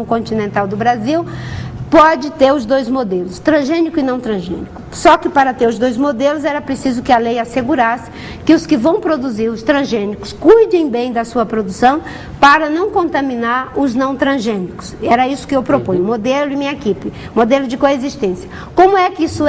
continental do Brasil, pode ter os dois modelos, transgênico e não transgênico. Só que para ter os dois modelos era preciso que a lei assegurasse que os que vão produzir os transgênicos cuidem bem da sua produção para não contaminar os não transgênicos. Era isso que eu proponho, modelo e minha equipe, modelo de coexistência. Como é que isso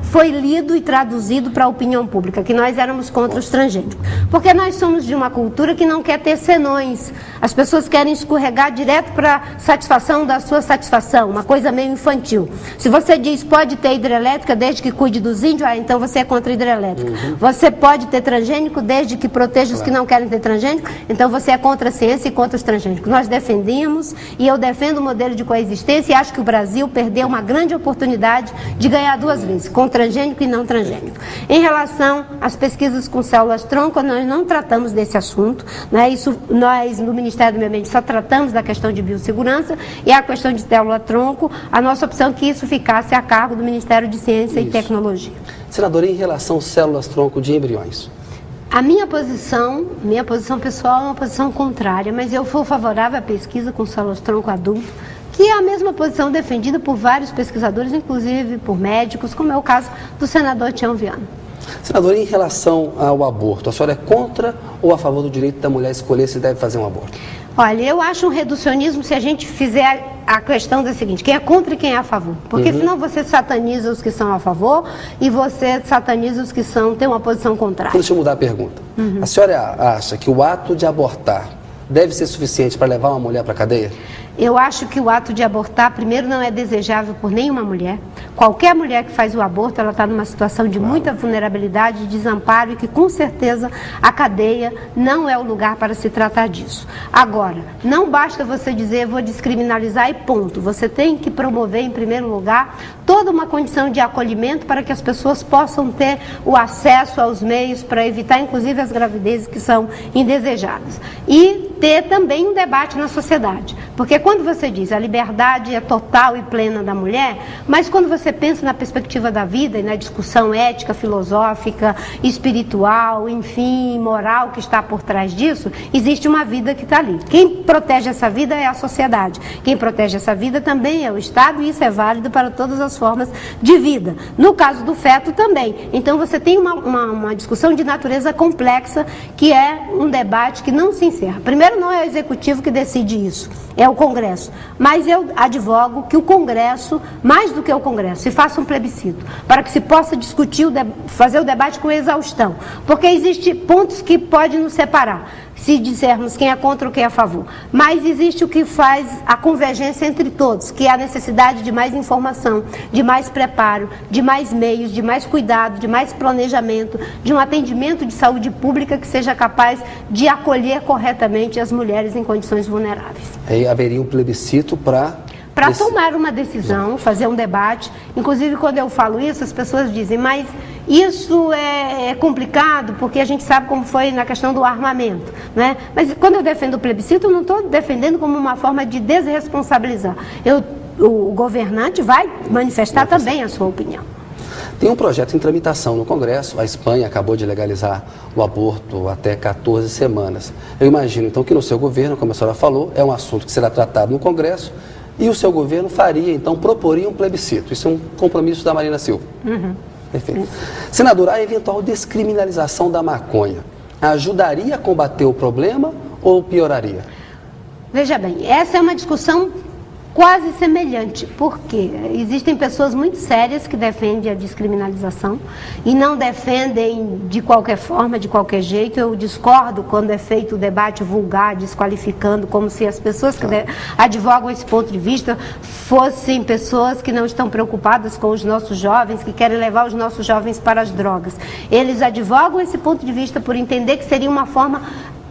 foi lido e traduzido para a opinião pública, que nós éramos contra os transgênicos? Porque nós somos de uma cultura que não quer ter senões. As pessoas querem escorregar direto para satisfação da sua satisfação, uma coisa meio infantil. Se você diz pode ter hidrelétrica desde que cuide dos índios, então você é contra a hidrelétrica. Você pode ter transgênico desde que proteja os que não querem ter transgênico, então você é contra a ciência e contra os transgênicos. Nós defendemos e eu defendo o modelo de coexistência e acho que o Brasil perdeu uma grande oportunidade de ganhar duas vezes, com transgênico e não transgênico. Em relação às pesquisas com células-tronco, nós não tratamos desse assunto, né? Nós no Ministério do Meio Ambiente só tratamos da questão de biossegurança e a questão de célula-tronco. A nossa opção é que isso ficasse a cargo do Ministério de Ciência e Tecnologia. Senadora, em relação às células-tronco de embriões? A minha posição pessoal é uma posição contrária, mas eu sou favorável à pesquisa com células-tronco adulto, que é a mesma posição defendida por vários pesquisadores, inclusive por médicos, como é o caso do senador Tião Viana. Senadora, em relação ao aborto, a senhora é contra ou a favor do direito da mulher escolher se deve fazer um aborto? Olha, eu acho um reducionismo se a gente fizer a questão da seguinte, quem é contra e quem é a favor. Porque senão você sataniza os que são a favor e você sataniza os que têm uma posição contrária. Deixa eu mudar a pergunta. A senhora acha que o ato de abortar deve ser suficiente para levar uma mulher para a cadeia? Eu acho que o ato de abortar, primeiro, não é desejável por nenhuma mulher. Qualquer mulher que faz o aborto, ela está numa situação de muita vulnerabilidade, de desamparo, e que, com certeza, a cadeia não é o lugar para se tratar disso. Agora, não basta você dizer, vou descriminalizar e ponto. Você tem que promover, em primeiro lugar, toda uma condição de acolhimento para que as pessoas possam ter o acesso aos meios para evitar, inclusive, as gravidezes que são indesejadas. E ter também um debate na sociedade. Porque quando você diz a liberdade é total e plena da mulher, mas quando você pensa na perspectiva da vida e na discussão ética, filosófica, espiritual, enfim, moral que está por trás disso, existe uma vida que está ali. Quem protege essa vida é a sociedade. Quem protege essa vida também é o Estado e isso é válido para todas as formas de vida. No caso do feto também. Então você tem uma discussão de natureza complexa que é um debate que não se encerra. Primeiro, não é o Executivo que decide isso, é o Congresso. Mas eu advogo que o Congresso, mais do que o Congresso, se faça um plebiscito, para que se possa discutir, fazer o debate com exaustão. Porque existem pontos que podem nos separar, se dissermos quem é contra ou quem é a favor. Mas existe o que faz a convergência entre todos, que é a necessidade de mais informação, de mais preparo, de mais meios, de mais cuidado, de mais planejamento, de um atendimento de saúde pública que seja capaz de acolher corretamente as mulheres em condições vulneráveis. Aí haveria um plebiscito para tomar uma decisão, fazer um debate. Inclusive, quando eu falo isso, as pessoas dizem, mas isso é complicado, porque a gente sabe como foi na questão do armamento, né? Mas quando eu defendo o plebiscito, eu não estou defendendo como uma forma de desresponsabilizar. O governante vai manifestar também a sua opinião. Tem um projeto em tramitação no Congresso, a Espanha acabou de legalizar o aborto até 14 semanas. Eu imagino, então, que no seu governo, como a senhora falou, é um assunto que será tratado no Congresso e o seu governo proporia um plebiscito. Isso é um compromisso da Marina Silva. Perfeito. Senadora, a eventual descriminalização da maconha ajudaria a combater o problema ou pioraria? Veja bem, essa é uma discussão quase semelhante, porque existem pessoas muito sérias que defendem a descriminalização e não defendem de qualquer forma, de qualquer jeito. Eu discordo quando é feito o debate vulgar, desqualificando, como se as pessoas que advogam esse ponto de vista fossem pessoas que não estão preocupadas com os nossos jovens, que querem levar os nossos jovens para as drogas. Eles advogam esse ponto de vista por entender que seria uma forma,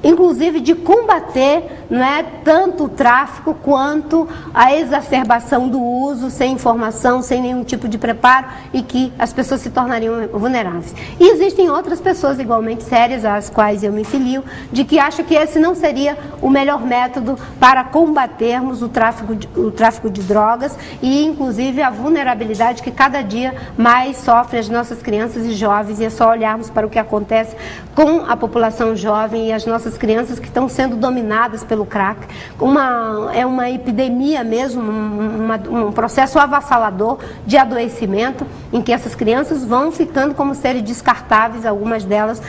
inclusive, de combater, não é, tanto o tráfico quanto a exacerbação do uso sem informação, sem nenhum tipo de preparo e que as pessoas se tornariam vulneráveis. E existem outras pessoas igualmente sérias, às quais eu me filio, de que acham que esse não seria o melhor método para combatermos o tráfico de drogas e, inclusive, a vulnerabilidade que cada dia mais sofrem as nossas crianças e jovens. E é só olharmos para o que acontece com a população jovem e as nossas nossas crianças que estão sendo dominadas pelo crack. É uma epidemia mesmo, um processo avassalador de adoecimento, em que essas crianças vão ficando como seres descartáveis, algumas delas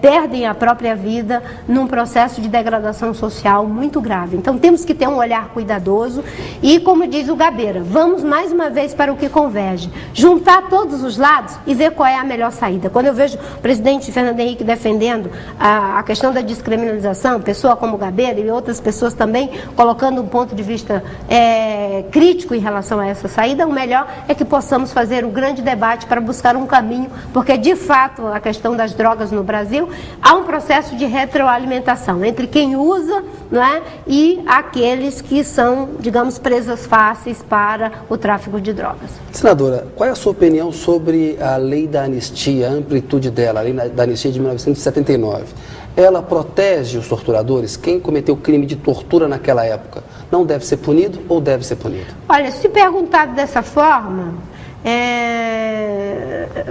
perdem a própria vida num processo de degradação social muito grave. Então temos que ter um olhar cuidadoso e, como diz o Gabeira, vamos mais uma vez para o que converge, juntar todos os lados e ver qual é a melhor saída. Quando eu vejo o presidente Fernando Henrique defendendo a questão da descriminalização, pessoa como o Gabeira e outras pessoas também colocando um ponto de vista crítico em relação a essa saída, o melhor é que possamos fazer um grande debate para buscar um caminho, porque de fato a questão das drogas no Brasil há um processo de retroalimentação entre quem usa, não é, e aqueles que são, digamos, presas fáceis para o tráfico de drogas. Senadora, qual é a sua opinião sobre a lei da anistia, a amplitude dela, a lei da anistia de 1979? Ela protege os torturadores? Quem cometeu crime de tortura naquela época não deve ser punido ou deve ser punido? Olha, se perguntado dessa forma,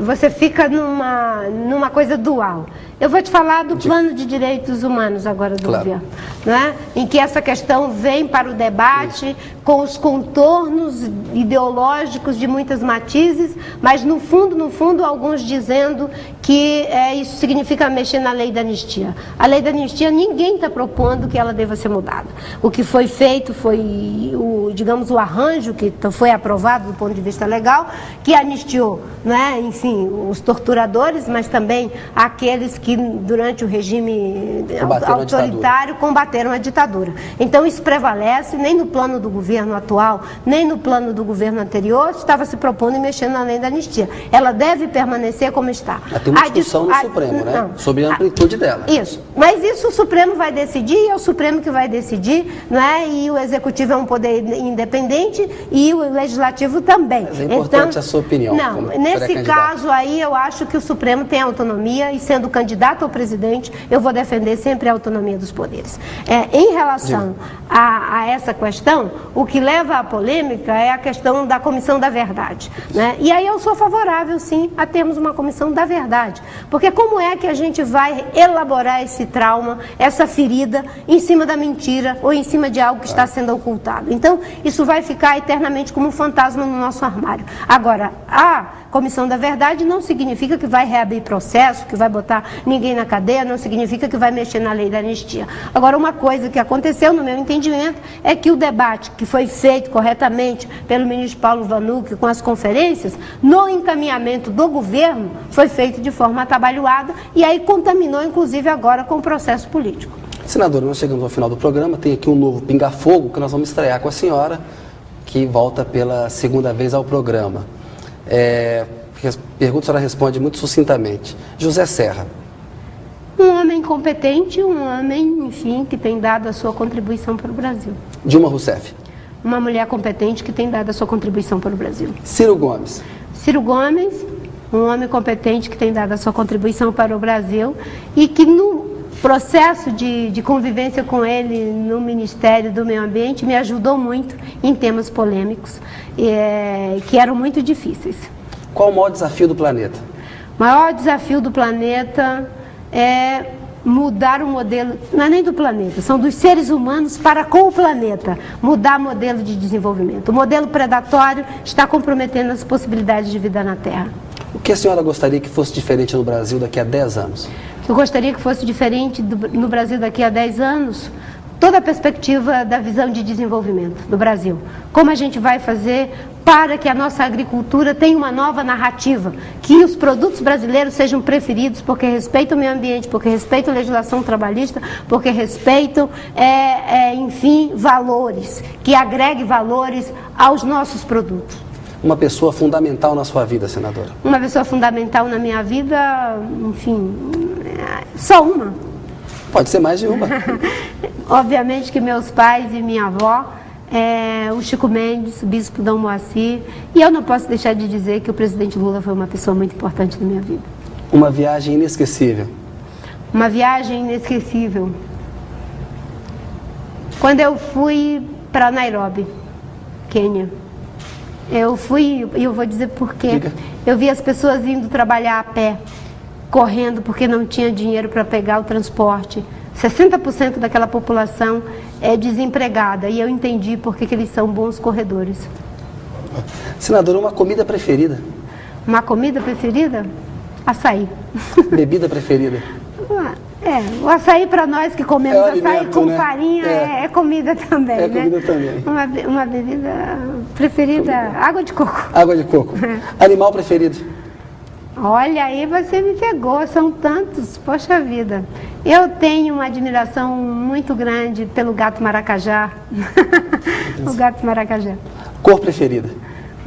você fica numa coisa dual. Eu vou te falar do plano de direitos humanos agora do governo, né? Em que essa questão vem para o debate com os contornos ideológicos de muitas matizes, mas no fundo, alguns dizendo que isso significa mexer na lei da anistia. A lei da anistia, ninguém está propondo que ela deva ser mudada. O que foi feito foi, digamos, o arranjo que foi aprovado do ponto de vista legal, que anistiou, né, enfim, os torturadores, mas também aqueles que durante o regime autoritário combateram a ditadura. Então isso prevalece, nem no plano do governo atual, nem no plano do governo anterior estava se propondo e mexendo na lei da anistia. Ela deve permanecer como está. Tem uma discussão no Supremo, né? Não, sobre a amplitude dela. Isso. Mas isso o Supremo vai decidir, e é o Supremo que vai decidir, não é? E o Executivo é um poder independente e o Legislativo também. Mas é importante a sua opinião. Não, nesse caso aí eu acho que o Supremo tem autonomia e, sendo candidato ao presidente, eu vou defender sempre a autonomia dos poderes. Em relação a essa questão, o que leva à polêmica é a questão da Comissão da Verdade, né? E aí eu sou favorável, sim, a termos uma Comissão da Verdade, porque como é que a gente vai elaborar esse trauma, essa ferida, em cima da mentira ou em cima de algo que está sendo ocultado? Então, isso vai ficar eternamente como um fantasma no nosso armário. Agora, a Comissão da Verdade não significa que vai reabrir processo, que vai botar ninguém na cadeia, não significa que vai mexer na lei da anistia. Agora, uma coisa que aconteceu, no meu entendimento, é que o debate que foi feito corretamente pelo ministro Paulo Vanucchi com as conferências, no encaminhamento do governo, foi feito de forma atabalhoada e aí contaminou, inclusive, agora com o processo político. Senadora, nós chegamos ao final do programa, tem aqui um novo pinga-fogo que nós vamos estrear com a senhora, que volta pela segunda vez ao programa. Pergunta, a senhora responde muito sucintamente. José Serra. Um homem competente, um homem, enfim, que tem dado a sua contribuição para o Brasil. Dilma Rousseff. Uma mulher competente que tem dado a sua contribuição para o Brasil. Ciro Gomes. Ciro Gomes, um homem competente que tem dado a sua contribuição para o Brasil e que no processo de convivência com ele no Ministério do Meio Ambiente me ajudou muito em temas polêmicos que eram muito difíceis. Qual o maior desafio do planeta? O maior desafio do planeta é mudar o modelo, não é nem do planeta, são dos seres humanos para com o planeta, mudar o modelo de desenvolvimento. O modelo predatório está comprometendo as possibilidades de vida na Terra. O que a senhora gostaria que fosse diferente no Brasil daqui a 10 anos? Eu gostaria que fosse diferente no Brasil daqui a 10 anos, toda a perspectiva da visão de desenvolvimento do Brasil. Como a gente vai fazer para que a nossa agricultura tenha uma nova narrativa, que os produtos brasileiros sejam preferidos porque respeitam o meio ambiente, porque respeitam a legislação trabalhista, porque respeitam, enfim, valores, que agregue valores aos nossos produtos. Uma pessoa fundamental na sua vida, senadora? Uma pessoa fundamental na minha vida, enfim, só uma. Pode ser mais de uma. Obviamente que meus pais e minha avó, o Chico Mendes, o bispo Dom Moacir, e eu não posso deixar de dizer que o presidente Lula foi uma pessoa muito importante na minha vida. Uma viagem inesquecível? Uma viagem inesquecível. Quando eu fui para Nairobi, Quênia. Eu fui, e eu vou dizer por quê. Diga. Eu vi as pessoas indo trabalhar a pé, correndo porque não tinha dinheiro para pegar o transporte, 60% daquela população é desempregada e eu entendi por que eles são bons corredores. Senadora, uma comida preferida? Uma comida preferida? Açaí. Bebida preferida? O açaí para nós que comemos açaí alimento, com né? é comida também, É né? comida também. Uma bebida preferida, água de coco. Água de coco. Animal preferido? Olha, aí você me pegou, são tantos, poxa vida. Eu tenho uma admiração muito grande pelo gato maracajá. O gato maracajá. Cor preferida?